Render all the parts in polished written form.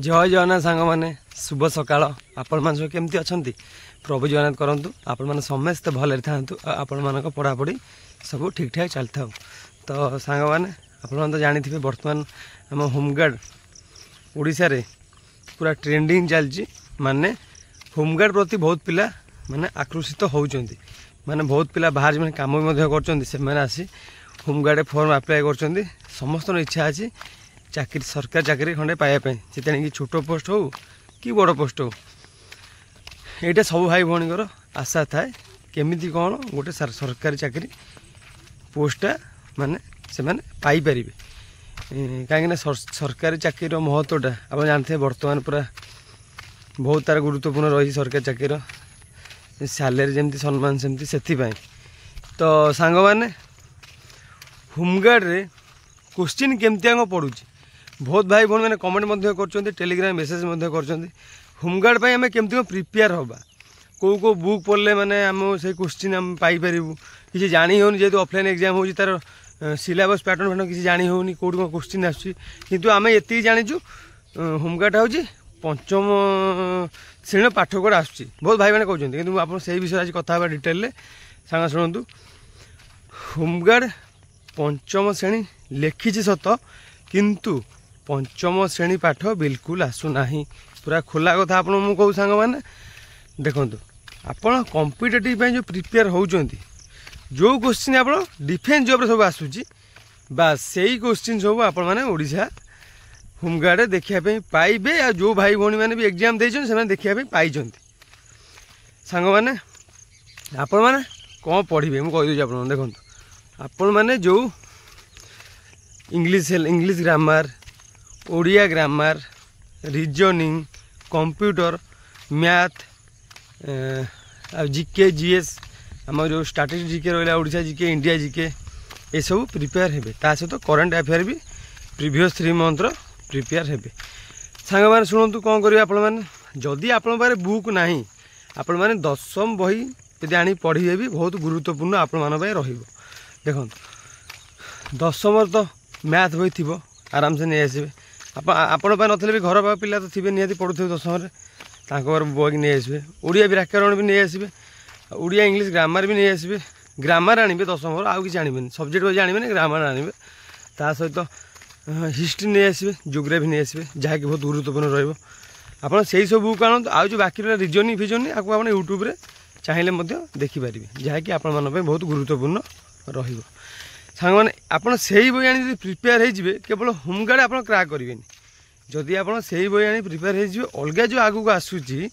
जय जगन्नाथ सांग मैंने शुभ सकाळ आपण मान सब केमती अच्छा प्रभु जगन्नाथ करंतु आपण मान समस्त भले था आपण मान पढ़ापढ़ी सब ठीक ठाक चल था। तो सांग मैंने आपण तो जानी थे बर्तमान आम होमगार्ड ओडिशा रे पूरा ट्रेंडिंग चलची माने होमगार्ड प्रति बहुत पिला माने आकर्षित होउचंदी माने बहुत पिला बाहर में काम भी आसी होमगार्ड फॉर्म अप्लाई कर समस्त इच्छा अच्छी चाकरी सरकारी चाकरी खंडे पाइबापी से छोट पोस्ट हो कि बड़ पोस्ट हो यहाँ सब भाई भौणीकर आशा थाए केमिति कौन गोटे सरकारी चाकरी पोस्टा माने से माने पाइपर कहीं सरकारी चाकरी महत्वटा आप जानते हैं बर्तमान पूरा बहुत तार गुरुत्वपूर्ण रही सरकारी चाकरी सैलरी जमती सम्मान सेमती से तो सांग मैंने होमगार्ड रे क्वेश्चन केमती आग पड़ू बहुत भाई भौणी मैंने कमेंट कर टेलीग्राम मेसेज कर होमगार्ड आम केमती प्रिपेयर हवा कौ बुक पढ़ले माने आम से क्वेश्चन आम पाइपर किसी जानी होनी जेहतु ऑफलाइन एग्जाम हो तार सिलेबस पैटर्न फैटर्न किसी जानी होनी कौट कौन क्वेश्चन आसु आम ये जाचु होमगार्ड हूँ पंचम श्रेणी पाठकोड़ आस बहुत भाई मैंने कहते कि आप विषय आज कथा डिटेल सांग शुणु होमगार्ड पंचम श्रेणी लिखी सत किंतु पंचम श्रेणी पाठ बिल्कुल आसुना पूरा खोला कथा आप कहूँ सांग मैंने देखो आपण कॉम्पिटिटिव जो प्रिपेयर होउचंती जो क्वेश्चन आप डिफेन्स जॉब सब आसूची बास से क्वेश्चन सब आपण मैंने ओडिशा होमगार्ड देखा पाइबे आ जो भाई भौणी मैंने भी एग्जाम देछन से देखा पाई सांग मैंने आपण मैंने कौन पढ़े मुझे कहीदे आप देखो आपण मैंने जो English grammar Odia grammar reasoning computer math GK GS आम जो स्ट्रैटेजी जीके रहा ओडिशा जीके इंडिया जीके ये सब प्रिपेयर हे सहित करंट अफेयर भी प्रीवियस 3 मंथ प्रिपेयर हे सांग मैंने शुणु कौन करेंगे आपण मैंने जदि आपण पारे बुक ना आपण मैंने 10वीं बही यदि आनी पढ़े भी बहुत गुरुत्वपूर्ण आपण मान देखो 10वीं तो मैथ बही थी आराम से नहीं आसबे आपण नथिले भी घर पाख पिला तो थे निहाती पढ़ुवे 10वीं बही नहीं आसबे ओडिया व्याकरण भी नहीं आसबे ओडिया इंग्लिश ग्रामर भी नहीं आसबे ग्रामर आणवे 10वीं आउ कि आणवे सब्जेक्ट वाइज आणवे ग्रामर आणवे ता सहित हिस्ट्री नहीं आसबे जोग्राफी नहीं आसबे जहाँकि बहुत गुरुत्वपूर्ण रहिबो आपण से सब बुक आणत आउ जो बाकी रहा रिजनिंग फिजनिंग आपको आप यूट्यूब रे चाहिए देखिपारे जहाँकि आपण मान बहुत गुरुत्वपूर्ण रहिबो सांग मैंने आपड़ से बही आनी प्रिपेयर हो केवल होमगार्ड आप क्रैक करेंगे जदि आप से बही आनी प्रिपेयर हो अलग जो आगू आसूची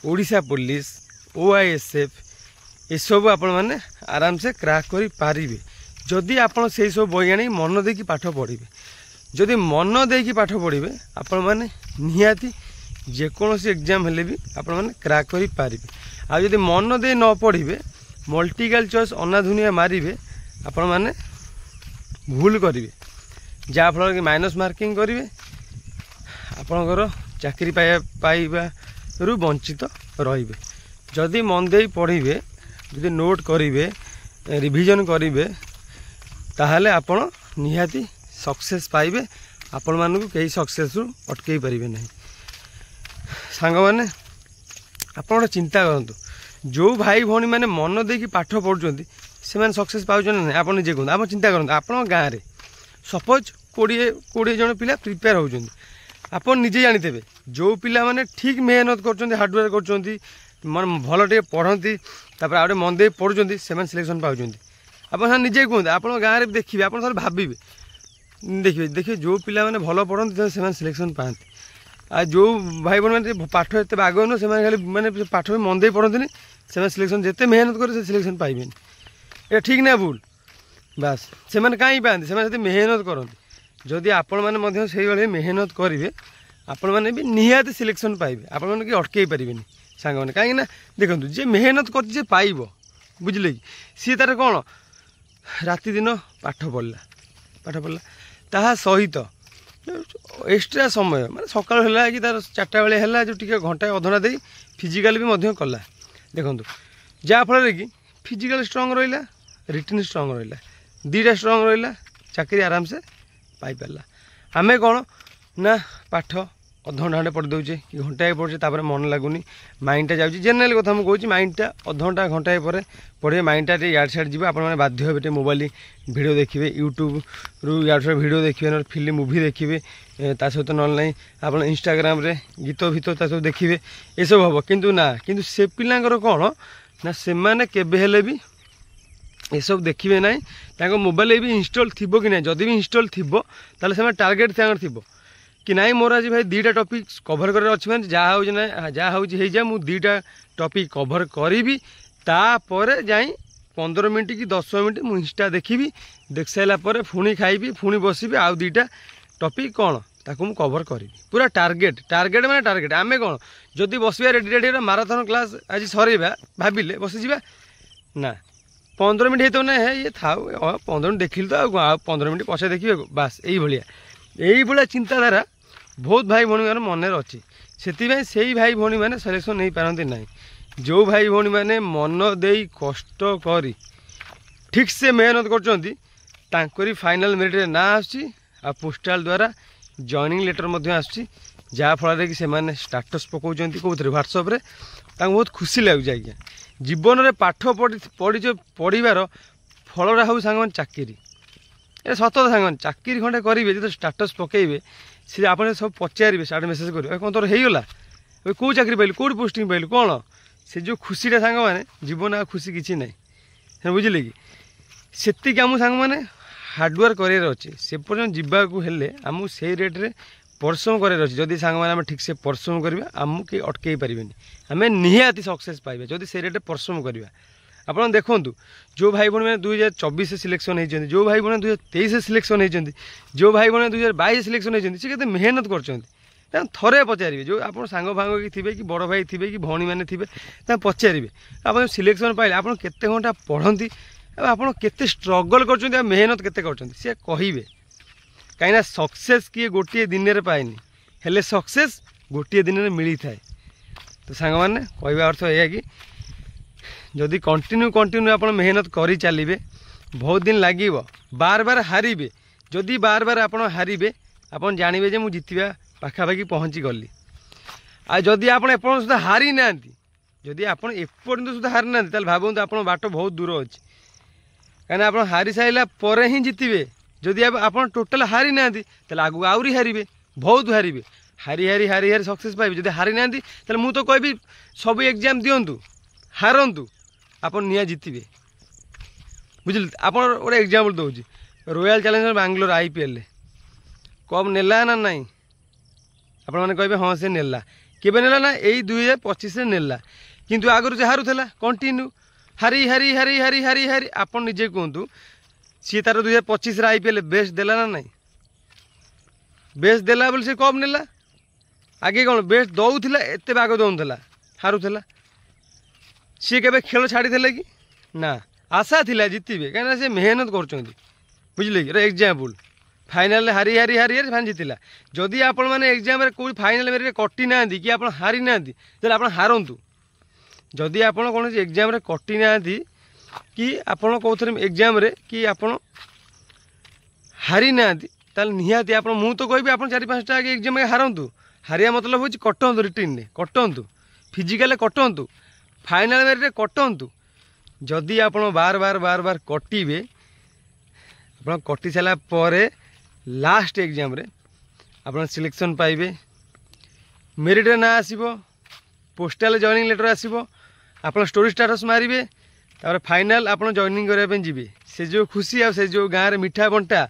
ओडिशा पुलिस OISF ये सब आपण मैंने आराम से क्रैक कर पारे जदि आप सब बही आनी मन देकी पाठ पढ़े जदि मन देकी पाठ पढ़े आपण मैंने निहाती जेकोसी एग्जाम हेले भी आपण मैंने क्रैक कर पारे आ जदि मन दे न पढ़े मल्टिपल चॉइस अनाधुनिया मारे आपण मैंने भूल करेंगे जहाँफल कि माइनस मार्किंग करेंगे आपणकर चाकरी पाइबारू वंचित रे जदि मन दे पढ़े जदि नोट करेंगे रिविजन करेंगे ताहले आपण निहाती सक्सेस पाइबे आपण मानू कई सक्सेस अटकई पारे ना सांग मैंने आप चिंता करूँ जो भाई भौणी मैंने मन दे कि पाठ पढ़ुंट से सक्सेस पाँच ना आप निजे कहते आप चिंता करूँ आप गाँव में सपोज 20 जन पिला प्रिपेयर होती आप निजे जानीते जो पिला माने ठीक मेहनत कर हार्डवर्क कर भल टे पढ़ती आगे मन दे पढ़ुं से सिलेक्शन पाँच आप निजे कहते आप गाँव में देखिए आप भावे देखिए देखिए जो पिला माने भल पढ़ती से सिलेक्शन पाती आ जो भाई बहन मैंने पाठ एत आगे नुह से खाली मैंने पाठ भी मन दे पढ़ती से सिलेक्शन जिते मेहनत करे सिलेक्शन पाइबे ये ठीक ना भूल बास से कहीं पाते से मेहनत करते जदि आपण मैंने से मेहनत करेंगे आपण मैंने भी निहाती सिलेक्शन पाइबे आपण मैंने अटकई पारे सांग मैंने कहीं देखो जे मेहनत कर पाइब बुझे कि सी तार कौन राति दिन पाठ पढ़ला ता सहित एक्स्ट्रा समय माने सकाल है कि तार 4टा बेले है जो टी घंटा अधना दे फिजिकाल भी कला देखो जहाँफल कि फिजिकाल स्ट्रंग रहा रिटर्न स्ट्रंग रहा 2टा स्ट्रंग रहा चाकरी आराम से पाई पारा आमे कौन ना पाठ अधघंटा खंडे पढ़ी दौचे कि घंटाए पढ़े तापर मन लगुनि माइंडटा जाऊँगी जेनराल कथा मुझे कहूँ माइंडटा अधघंटा घंटाए पर पढ़े माइंडटा इयाड़ सियाड़ जी आप बाध्य हे मोबाइल वीडियो देखिए यूट्यूब रु इयाड़ वीडियो देखिए ना फिल्म मूवी देखिए सहित ना आप इंस्टाग्राम रे गीत भीत सब देखिए ये सब हम किंतु ना किंतु से पिलांकर कौन ना से माने केबे हेले भी ये सब देखिए ना मोबाइल भी इंस्टॉल थी कि ना जदि भी इंस्टॉल थी ताले से टार्गेट थी कि नाई मोर आज भाई 2टा टॉपिक कवर कर अच्छे मैंने जहाँ हो जहाँ हो जा मुझे 2टा टॉपिक कवर करी तापर जाई 15 मिनट कि 10 मिनट मुझे इंस्टा देखी देख सारापर पुणी खाइबी पुणी बसबी आउ 2टा टॉपिक कौन ताकू मु कवर करी पूरा टार्गेट टार्गेट माने टार्गेट आमे कौन जदि बसवा रेडी रेडी माराथन क्लास आज सरवा भाविले बसीजा ना 15 मिनट होता ना ये था 15 मिनट देखिल तो आ 15 मिनट पछे देखिए बास यही भाया चिंताधारा बहुत भाई भौणी मान मन अच्छी से भाई भौणी मैंने सिलेक्शन नहीं पारती ना जो भाई भौणी मैंने मन दे कष्ट करी ठीक से मेहनत कर फाइनाल मेरिट ना आसुची आ पोस्टाल द्वारा जॉइनिंग लेटर जहाँफल कि से स्टाटस पकाउछन्ति कौन व्हाट्सएप रे बहुत खुशी लगुच आज्ञा जीवन में पाठ पढ़ार फलटा हूँ सांग चाकरी ये सत सांग चाकरी खंडे करेंगे जो स्टाटस पकेबे सी आप सब पचारे स्टार्ट मेसेज करेंगे कौन तोर होगला कौ चाकरी पाइलु कौट पोस्टिंग पाइलु कौन से जो खुशीटा सांग मैंने जीवन आ खुशी किसी ना बुझे कि से आम सांग मैंने हार्डवर्क करार अच्छे से पर्यटन जावाक हेले आमको से रेट्रे परिश्रम करार अच्छे जदि सांग मैंने ठीक से परिश्रम करवा आमको कहीं अटकई पारे आम निहाती सक्सेस पाइबा जदि से रेट्रे परिश्रम करवा आप देखूँ जो भाई भाई मैंने 2024 सिलेक्शन होती जो भाई भाई 2023 सिलेक्शन होती जो भाई भाई 2022 सिलेक्शन होती सी के मेहनत कर थे पचारे जो आप सांग भांग कि थे कि बड़ भाई थे कि भौणी मैंने थे पचारे आप सिलेक्शन पाइले आप केते घंटा पढ़ती आप केते स्ट्रगल कर मेहनत केते कर सी कहे कहीं सक्सेस किए गोटे दिन में पाएनि हेले सक्सेस गोटे दिन में मिली थाए तो सांग मैंने कहवा अर्थ यह कि जदि कंटिन्यू आप मेहनत करी चलिए बहुत दिन लगे बार बार हारे जदि बार बार आप हारे आप जानवे जे मुझे जितवा पाखापाखि पहुँची गली आदि आप सुधा हारी ना जदि आप एपर्यंत सुधा हारी ना भावतु आप बाट बहुत दूर अच्छे कहीं आप हारी सारा पर ही जितवे जदि आप टोटाल हारी ना आगू आहरी हारे बहुत हारे हारी हारी हारी हारी सक्सेस पाइबे जदि हारी ना मुझे तो कहबी सब एग्जाम दिंतु हारंतु आप निया जितबे बुझे आप गोटे एग्जाम्पल दूसरी royal challenger Bangalore IPL cup नेला ना नाई आप कहे हाँ से नेला केबे नेला ना यही 2025 नेला किंतु आगुरी से हारुला कंटिन्यू हारी हारी हारी हारी हारी हारी आप निजे कहतु सी तार 2025 IPL बेस्ट देला ना नाई बेस्ट देला बोले से कप नेला आगे कौन बेस्ट दौला एत बाग दौला हारुला सी के खेल छाड़ी थे कि ना आशा थिला जितबे कहीं से मेहनत कर बुझे कि एग्जाम्पल फाइनाल हारी हारी हारी हारी फाइन जीतला जदि आप एग्जाम कोई फाइनाल मेरे कटि ना कि आप हारी ना आप हारंतु जदि आप कौन एग्जाम कटि ना कि आप कौन एग्जाम कि आप हारी ना निहाती आप मुझे तो कहि आप 4-5टा आगे एग्जाम हारंतु हारिया मतलब हूँ कटंतु रिटिन कटंतु फिजिकाल कटंतु फाइनाल मेरिट कटंतु जदि आप बार बार बार बार कटिबे आप कटि सारा पर लास्ट एग्जाम रे आप सिलेक्शन पाइबे मेरिट ना आसीबो पोस्टाल जॉइनिंग लेटर आसीबो आप स्टोरी स्टाटस मारिबे तापर फाइनाल आप जॉइनिंग करने जी से जो खुशी आ से जो गाँव में मिठा बंटा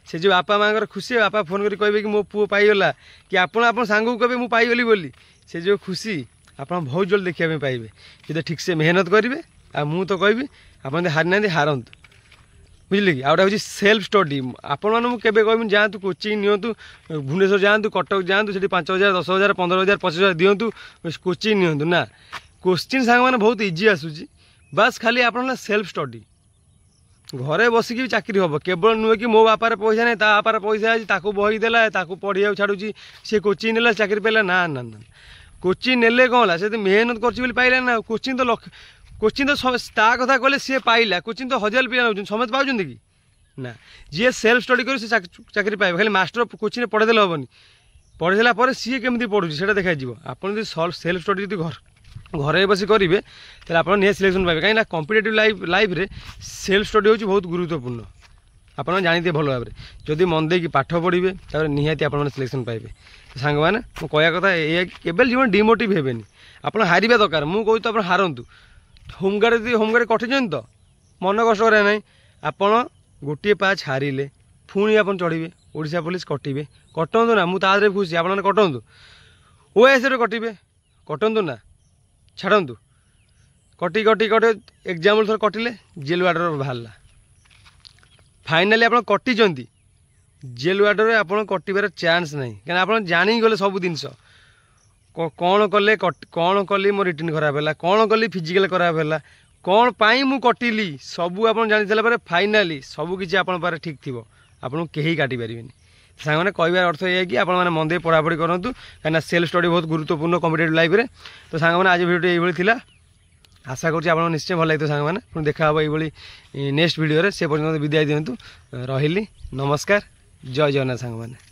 से जो बापा माँ खुशी बापा फोन कर कहे कि मो पुओ पाईगला कि आप सांग को कहे मुझे पाईगली बोली से जो खुशी आप बहुत जल्द देखा पाइबे जो ठीक से मेहनत करेंगे आ मु तो कहि आप हारी ना हारंतु बुझे कि आउटा हूँ सेल्फ स्टडी आपण मुझे कहूँ जातु कोचिंग नियंतु भुवनेश्वर जातु कटक जातु 5,000 10,000 15,000 25,000 दिंतु कोचिंग नियंतु ना क्वेश्चन सांग मैंने बहुत इजी आसूची बस खाली आप सेल्फ स्टडी घरे बसिकी भी चाकरी हम केवल नुहे कि मो बापार पैसा नहीं बापार पैसा अच्छी बही देला पढ़िया छाड़ुची सी कोचिंग नेला चाकरी पाइला ना ना ना कोचिंग नेले कौन है से मेहनत कर पाइला ना कोचिंग तो कोचिंग तो ता कथा कहले सी पाइला कोचिंग तो 1000 पिला नौ समझ पाँच कि ना जी सेल्फ स्टडी कर चाकरी पाइबे खाली मास्टर कोचिंग पढ़ेदेले हेनी पढ़ी सारा पर सी केमी पढ़ुँ से देखा आप सेल्फ स्टडी जो घरे बस करेंगे तो आप निहाती सिलेक्शन पाइबे कहीं कॉम्पिटिटिव लाइफ रे सेल्फ स्टडी हूँ बहुत गुरुत्वपूर्ण आप जानते भल भाव में जदि मन देकी पाठ पढ़े तो निहाती आप सिलेक्शन पाइबे सांग मैंने मो कह कथा केवल जीवन डिमोटिव हेनी आप हारिबा दरकार मुझे कहूँ तो आप हारतु होमगार्ड कटिछन तो मन कष्ट करा ना आपड़ गोटे पाच हारिले पुणी आप चढ़े ओडिशा पुलिस कटिबे कटंतु ना मुझे खुशी आप कटंतु ओएस कटिबे कटंतु ना छाड़ू कटी कटी कटे एग्जाम थर कटिले जेल वार्डर बाहर फाइनाली आप कटी जेल वार्डर आप कटार चान्स ना कहीं आप जागले सब जिन कौन कले कौन कली मो रिटर्न खराब है कौन कली फिजिकल खराब है कौन पाई मु कटिली सबू आप जानी सारा फाइनाली सबकि आप ठीक थी आपको कहीं काटी पारे सांग मैंने कहबार अर्थ ये कि आप मन दे पढ़ापढ़ी करूँ कहीं सेल्फ स्टडी बहुत गुरुत्वपूर्ण कॉम्पिटिटिव लाइफ में तो सांग मैंने आज वीडियो ये आशा करूँ निश्चय भल लगे सांग मैंने देखा ये नेक्स्ट वीडियो से पर्यटन विदाय दिंतु रही नमस्कार जय जगन्नाथ सांग मैंने।